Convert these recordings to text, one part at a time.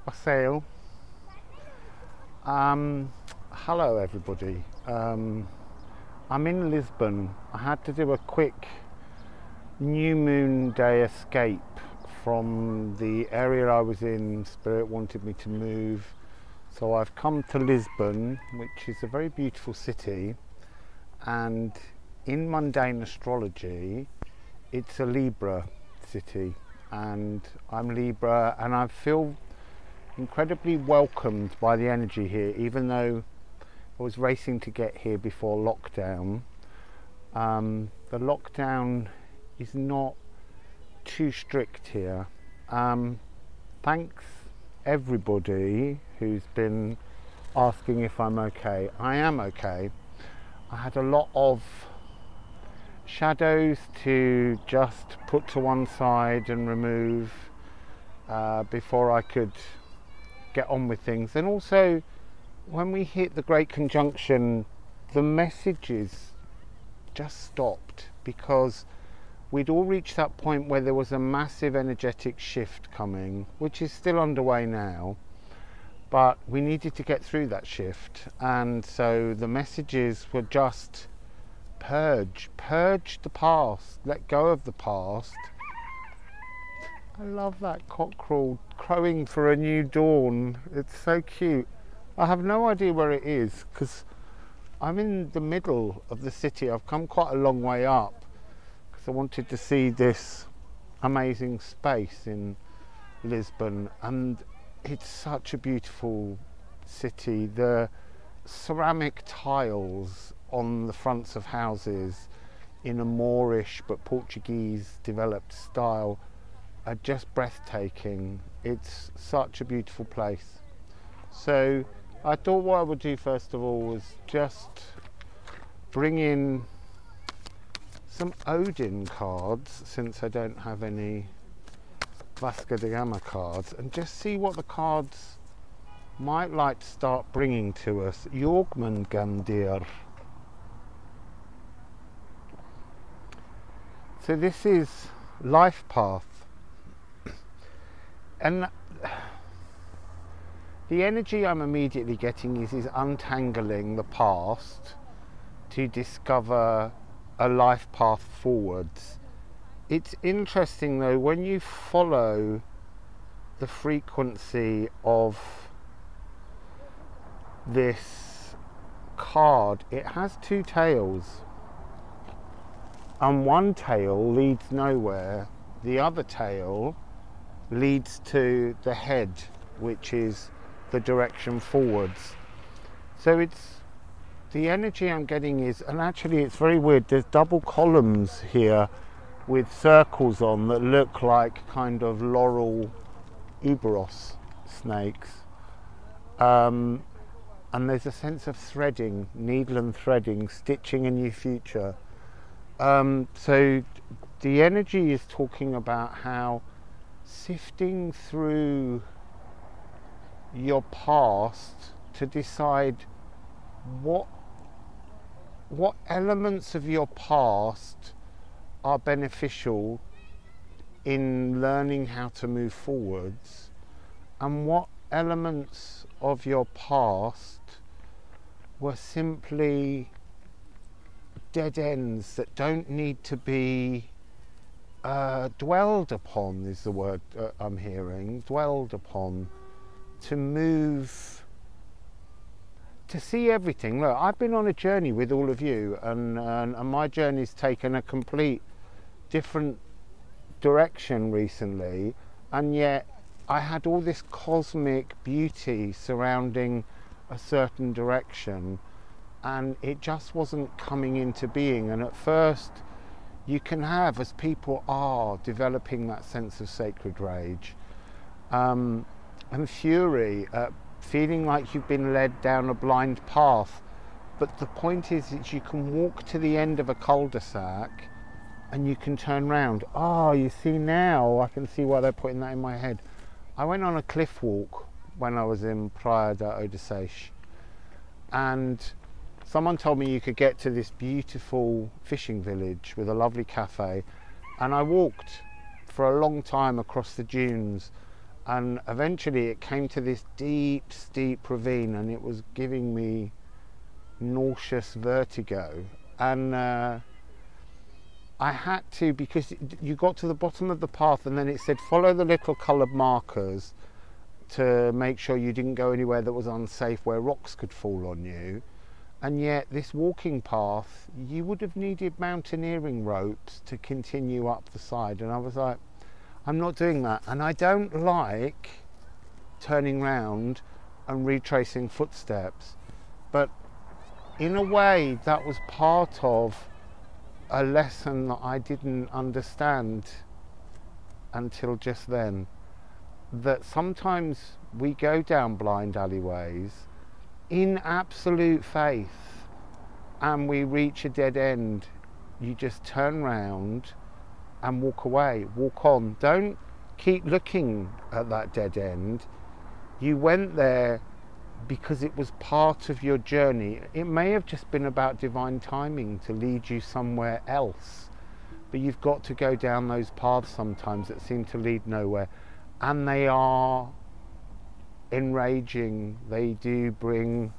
Wassail. Hello everybody. I'm in Lisbon. I had to do a quick new moon day escape from the area I was in. Spirit wanted me to move, so I've come to Lisbon, which is a very beautiful city, and in mundane astrology it's a Libra city, and I'm Libra, and I feel incredibly welcomed by the energy here, even though I was racing to get here before lockdown. The lockdown is not too strict here. Thanks everybody who's been asking if I'm okay. I am okay. I had a lot of shadows to just put to one side and remove before I could get on with things. And also, when we hit the Great Conjunction, the messages just stopped, because we'd all reached that point where there was a massive energetic shift coming, which is still underway now, but we needed to get through that shift. And so the messages were just purge the past, let go of the past. I love that cockerel crowing for a new dawn. It's so cute. I have no idea where it is, because I'm in the middle of the city. I've come quite a long way up because I wanted to see this amazing space in Lisbon, and it's such a beautiful city. The ceramic tiles on the fronts of houses in a Moorish but Portuguese developed style are just breathtaking. It's such a beautiful place. So I thought what I would do first of all was just bring in some Odin cards, since I don't have any Vasco da Gama cards, and just see what the cards might like to start bringing to us. Jormungandr. So this is life path. And the energy I'm immediately getting is untangling the past to discover a life path forwards. It's interesting though, when you follow the frequency of this card, it has two tails, and one tail leads nowhere, the other tail leads to the head, which is the direction forwards. So it's the energy I'm getting is, and actually it's very weird, there's double columns here with circles on that look like kind of laurel Uberos snakes, and there's a sense of threading, needle and threading, stitching a new future. So the energy is talking about how sifting through your past to decide what elements of your past are beneficial in learning how to move forwards, and what elements of your past were simply dead ends that don't need to be dwelled upon, is the word I'm hearing, dwelled upon, to move, to see everything. Look, I've been on a journey with all of you, and my journey's taken a complete different direction recently, and yet I had all this cosmic beauty surrounding a certain direction, and it just wasn't coming into being. And at first you can have, as people are developing that sense of sacred rage and fury, feeling like you've been led down a blind path. But the point is that you can walk to the end of a cul-de-sac and you can turn round. Oh, you see, now I can see why they're putting that in my head. I went on a cliff walk when I was in Praia da Odin, and someone told me you could get to this beautiful fishing village with a lovely cafe, and I walked for a long time across the dunes, and eventually it came to this deep, steep ravine, and it was giving me nauseous vertigo. And I had to, because you got to the bottom of the path and then it said follow the little coloured markers to make sure you didn't go anywhere that was unsafe, where rocks could fall on you. And yet this walking path, you would have needed mountaineering ropes to continue up the side. And I was like, I'm not doing that. And I don't like turning round and retracing footsteps. But in a way, that was part of a lesson that I didn't understand until just then. That sometimes we go down blind alleyways in absolute faith, and we reach a dead end. You just turn round and walk away, walk on. Don't keep looking at that dead end. You went there because it was part of your journey. It may have just been about divine timing to lead you somewhere else, but you've got to go down those paths sometimes that seem to lead nowhere, and they are enraging. They do bring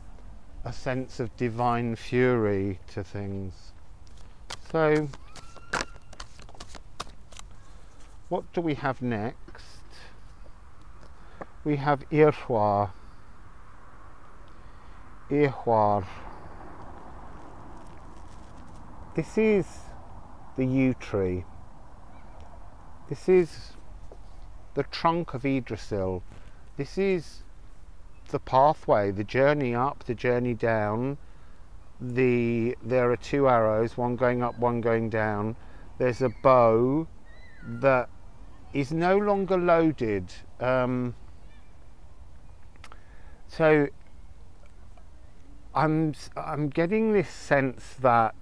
a sense of divine fury to things. So what do we have next? We have Irhwar. Irhwar. This is the yew tree. This is the trunk of Yggdrasil. This is the pathway, the journey up, the journey down. There are two arrows, one going up, one going down. There's a bow that is no longer loaded. So I'm getting this sense that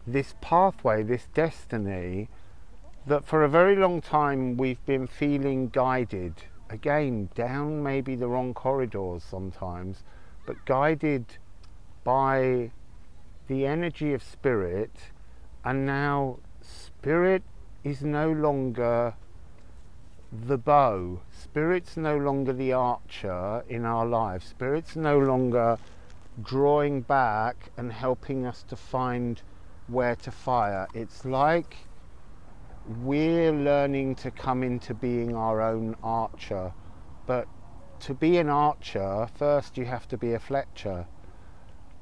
this pathway, this destiny, that for a very long time we've been feeling guided, again, down maybe the wrong corridors sometimes, but guided by the energy of spirit. And now spirit is no longer the bow, spirit's no longer the archer in our lives, spirit's no longer drawing back and helping us to find where to fire. It's like we're learning to come into being our own archer. But to be an archer, first you have to be a fletcher,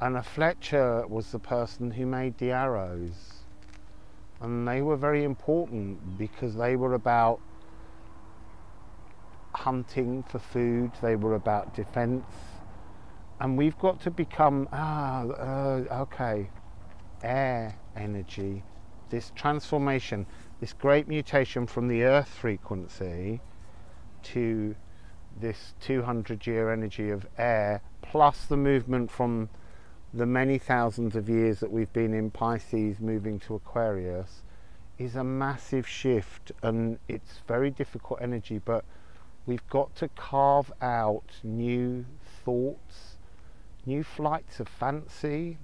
and a fletcher was the person who made the arrows, and they were very important because they were about hunting for food, they were about defense. And we've got to become okay, air energy, this transformation, this great mutation from the earth frequency to this 200-year energy of air, plus the movement from the many thousands of years that we've been in Pisces moving to Aquarius, is a massive shift. And it's very difficult energy, but we've got to carve out new thoughts, new flights of fancy.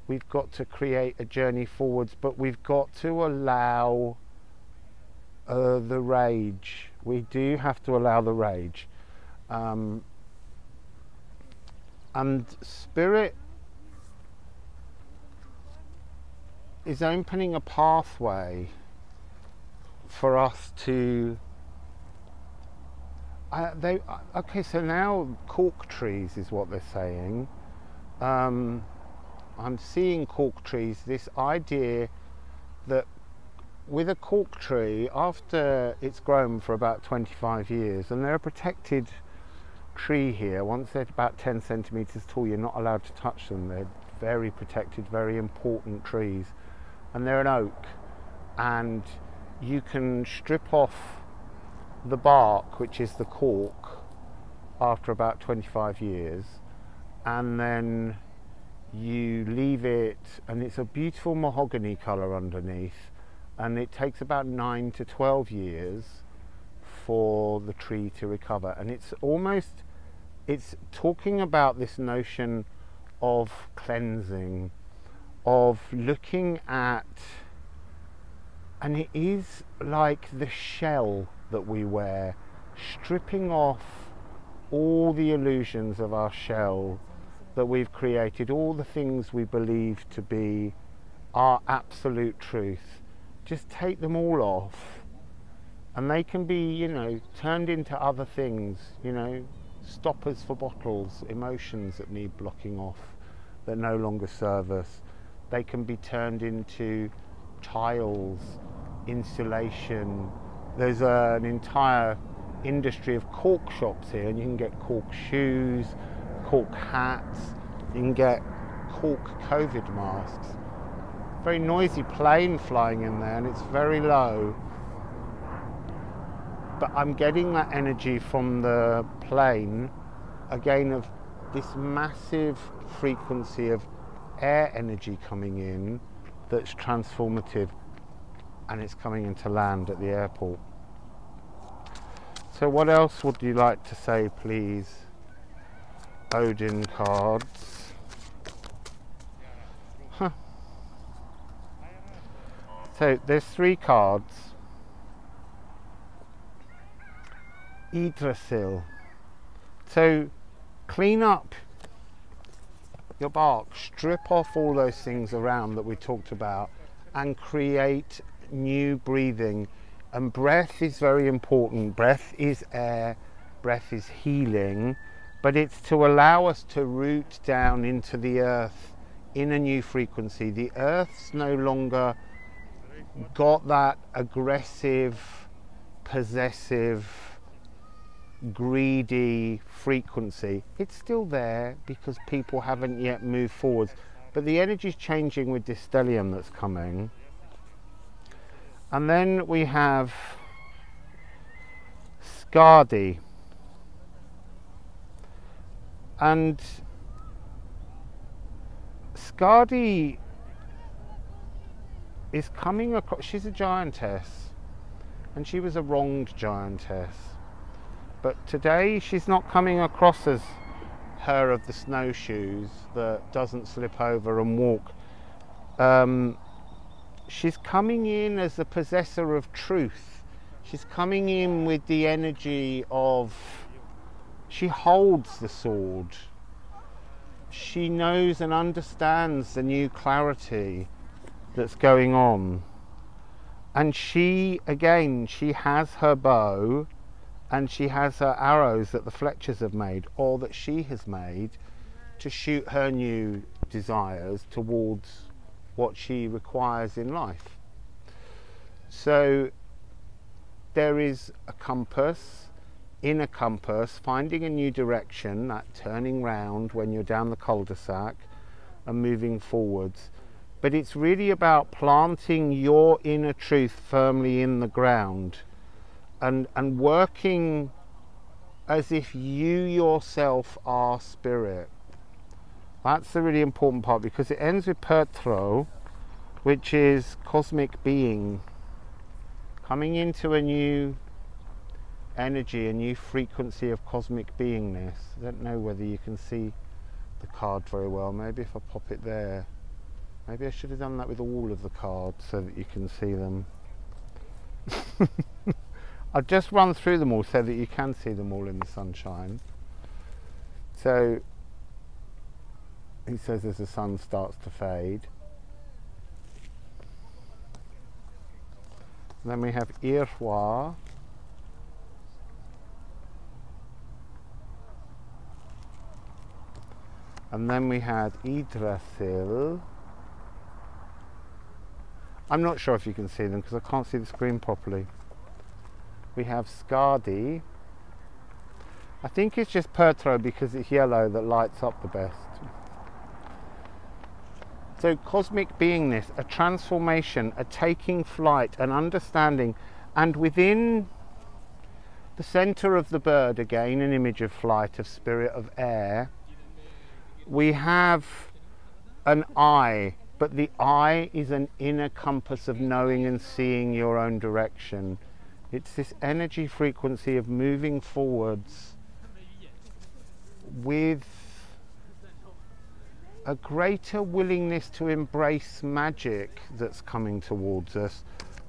We've got to create a journey forwards, but we've got to allow the rage. We do have to allow the rage. And spirit is opening a pathway for us to okay, so now cork trees is what they're saying. I'm seeing cork trees, this idea that with a cork tree, after it's grown for about 25 years, and they're a protected tree here, once they're about 10 centimeters tall, you're not allowed to touch them. They're very protected, very important trees, and they're an oak, and you can strip off the bark, which is the cork, after about 25 years, and then you leave it, and it's a beautiful mahogany colour underneath, and it takes about 9 to 12 years for the tree to recover. And it's talking about this notion of cleansing, of looking at, and it is like the shell that we wear. stripping off all the illusions of our shell that we've created, all the things we believe to be our absolute truth. Just take them all off, and they can be, you know, turned into other things, you know, stoppers for bottles, emotions that need blocking off, that no longer serve us. They can be turned into tiles, insulation. There's an entire industry of cork shops here, and you can get cork shoes, cork hats, you can get cork COVID masks. Very noisy plane flying in there, and it's very low. But I'm getting that energy from the plane, again, of this massive frequency of air energy coming in that's transformative, and it's coming into land at the airport. So what else would you like to say, please? Odin cards. Huh. So there's 3 cards. Yggdrasil. So clean up your bark, strip off all those things around that we talked about, and create new breathing. And breath is very important. Breath is air, breath is healing, but it's to allow us to root down into the earth in a new frequency. The earth's no longer got that aggressive, possessive, greedy frequency. It's still there because people haven't yet moved forward, but the energy's changing with this stellium that's coming. And then we have Skadi, and Skadi is coming across. She's a giantess, and she was a wronged giantess. But today she's not coming across as her of the snowshoes that doesn't slip over and walk. She's coming in as the possessor of truth. She's coming in with the energy of, she holds the sword. She knows and understands the new clarity that's going on. And she, again, she has her bow, and she has her arrows that the Fletchers have made, or that she has made, to shoot her new desires towards what she requires in life. So there is a compass, in a compass, finding a new direction, that turning round when you're down the cul-de-sac and moving forwards. But it's really about planting your inner truth firmly in the ground, and working as if you yourself are spirit. That's the really important part, because it ends with Pertro, which is cosmic being, coming into a new energy, a new frequency of cosmic beingness. I don't know whether you can see the card very well. Maybe if I pop it there. Maybe I should have done that with all of the cards so that you can see them. I'll just run through them all so that you can see them all in the sunshine. So he says as the sun starts to fade. And then we have Irwa. And then we had Yggdrasil. I'm not sure if you can see them because I can't see the screen properly. We have Skadi. I think it's just Pertro because it's yellow that lights up the best. So cosmic beingness, a transformation, a taking flight, an understanding, and within the center of the bird, again an image of flight, of spirit, of air, we have an eye, but the eye is an inner compass of knowing and seeing your own direction. It's this energy frequency of moving forwards with a greater willingness to embrace magic that's coming towards us,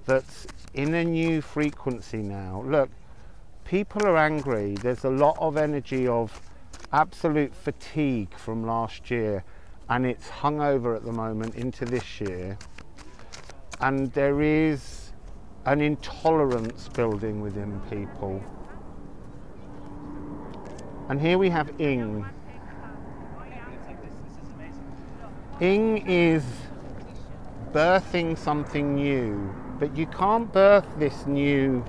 that's in a new frequency now. Look, people are angry. There's a lot of energy of absolute fatigue from last year, and it's hung over at the moment into this year. And there is an intolerance building within people. And here we have Ing. Ing is birthing something new, but you can't birth this new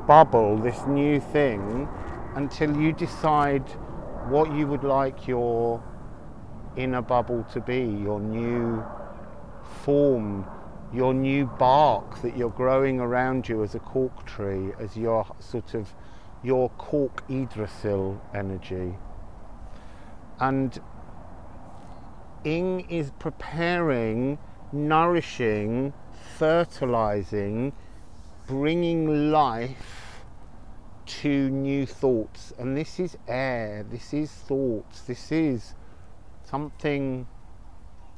bubble, this new thing, until you decide what you would like your inner bubble to be, your new form, your new bark that you're growing around you as a cork tree, as your sort of your cork Yggdrasil energy. And Ing is preparing, nourishing, fertilizing, bringing life to new thoughts. And this is air, this is thoughts, this is something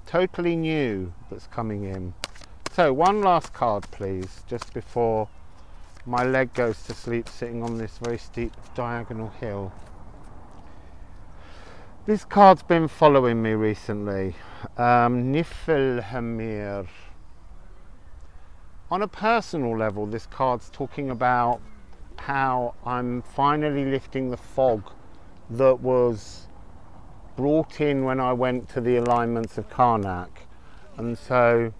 totally new that's coming in. So one last card, please, just before my leg goes to sleep sitting on this very steep diagonal hill. This card's been following me recently. Niflheimr. On a personal level, this card's talking about how I'm finally lifting the fog that was brought in when I went to the alignments of Karnak. And so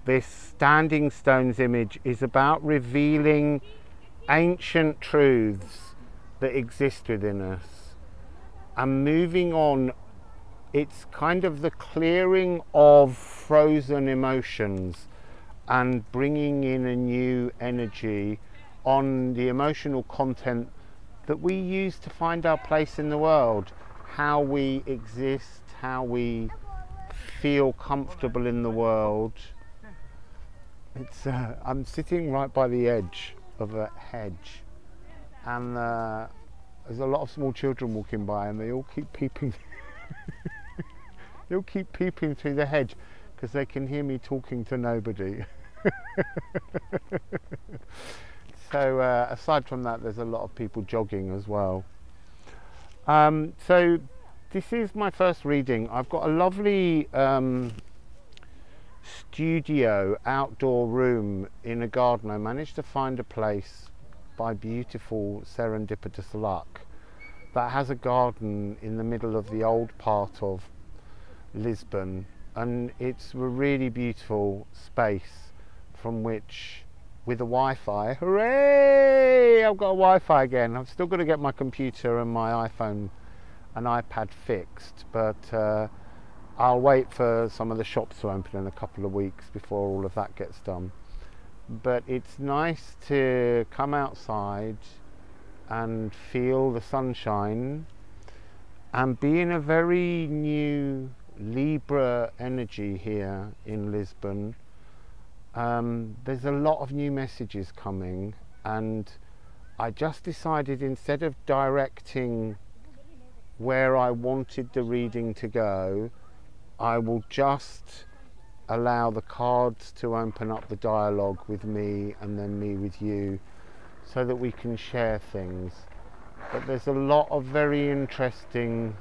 this Standing Stones image is about revealing ancient truths that exist within us and moving on. It's kind of the clearing of frozen emotions and bringing in a new energy on the emotional content that we use to find our place in the world, how we exist, how we feel comfortable in the world. It's I'm sitting right by the edge of a hedge, and there's a lot of small children walking by, and they all keep peeping. They'll keep peeping through the hedge because they can hear me talking to nobody. So aside from that, there's a lot of people jogging as well. So this is my first reading. I've got a lovely studio outdoor room in a garden. I managed to find a place by beautiful serendipitous luck that has a garden in the middle of the old part of Lisbon, and it's a really beautiful space from which, with a Wi-Fi, hooray, I've got a Wi-Fi again. I've still got to get my computer and my iPhone and iPad fixed, but I'll wait for some of the shops to open in a couple of weeks before all of that gets done. But it's nice to come outside and feel the sunshine and be in a very new Libra energy here in Lisbon. There's a lot of new messages coming, and I just decided, instead of directing where I wanted the reading to go, I will just allow the cards to open up the dialogue with me and then me with you, so that we can share things. But there's a lot of very interesting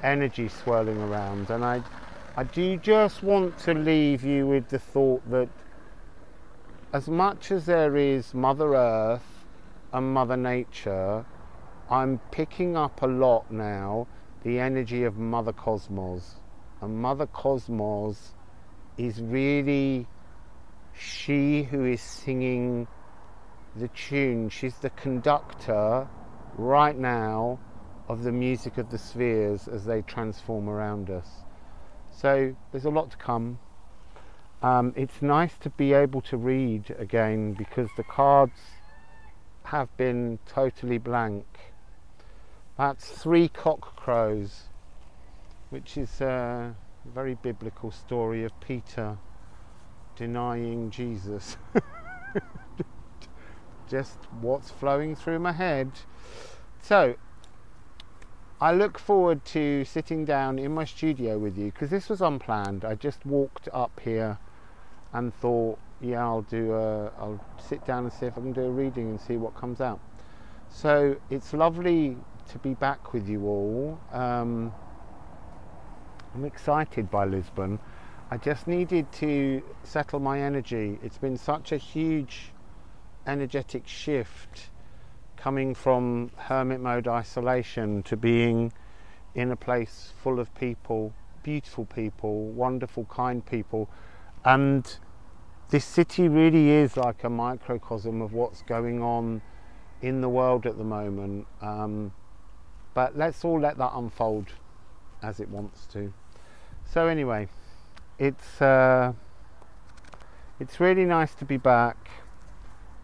energy swirling around, and I do just want to leave you with the thought that as much as there is Mother Earth and Mother Nature, I'm picking up a lot now the energy of Mother Cosmos. And Mother Cosmos is really she who is singing the tune. She's the conductor right now of the music of the spheres as they transform around us. So there's a lot to come. It's nice to be able to read again because the cards have been totally blank. That's 3 cock crows, which is a very biblical story of Peter denying Jesus. Just what's flowing through my head. So I look forward to sitting down in my studio with you, because this was unplanned. I just walked up here and thought, yeah, I'll sit down and see if I can do a reading and see what comes out. So it's lovely to be back with you all. I'm excited by Lisbon. I just needed to settle my energy. It's been such a huge energetic shift coming from hermit mode isolation to being in a place full of people, beautiful people, wonderful, kind people. And this city really is like a microcosm of what's going on in the world at the moment. But let's all let that unfold as it wants to. So anyway, it's really nice to be back,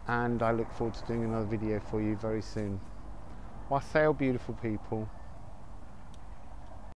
and I look forward to doing another video for you very soon. Wassail beautiful people.